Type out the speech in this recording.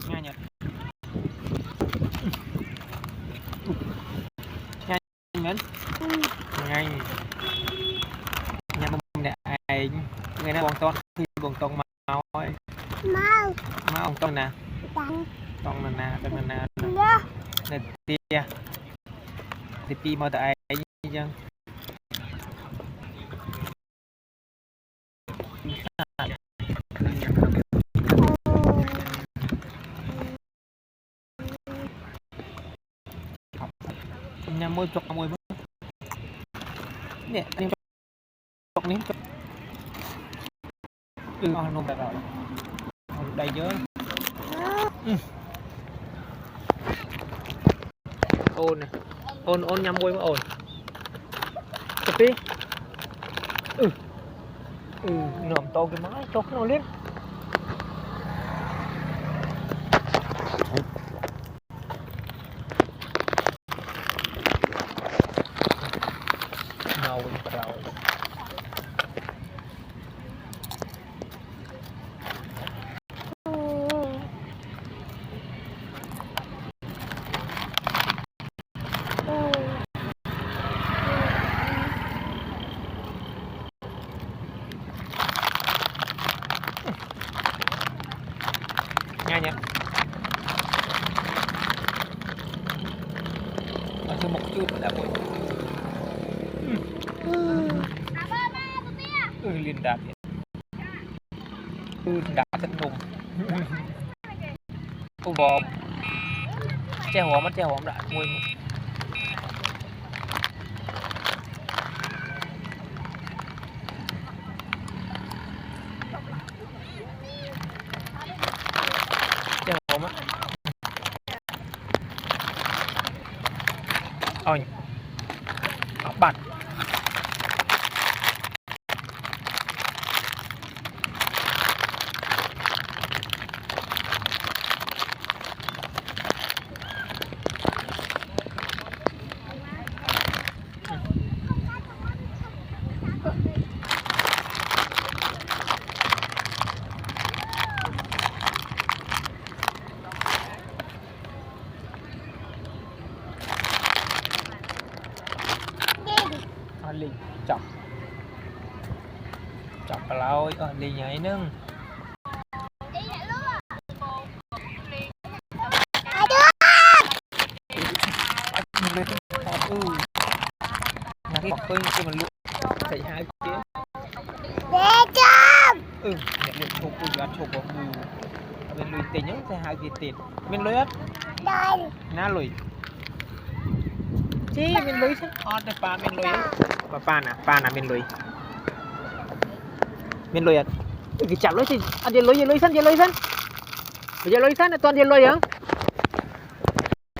Ngay nhỉ. Ngay nhỉ. Ngay. Nhà mình để ai người nó bong thì bong máu ơi. Máu ông tông nè. Tông nè, tông nè. Nè tia. Thì pi mà tại ai chứ. Nhà môi chọc môi nè anh chọc nín chọc nó bẹt rồi đầy chứ ôn này ôn nhắm môi mà ồn chụp đi nằm to cái máy chọc nó lên nào rồi nghe nhỉ mà thêm một chút đã bụi liên đạp đá thật nùng ô bò che hóm mất che hóm đã môi che hóm á ôi bật ly chọc lâu ly nhảy nưng nhà cái bọc khơi cho mình luôn chạy hai kia nhận được chụp ăn chụp bọc bên lùi tiền nhớ chạy hai kia tiền bên lùi hết na lùi chi bên lùi chứ để pa bên lùi pa nè bên lùi cái chặt lùi thì ăn lùi sân bây giờ lùi sân toàn lùi hả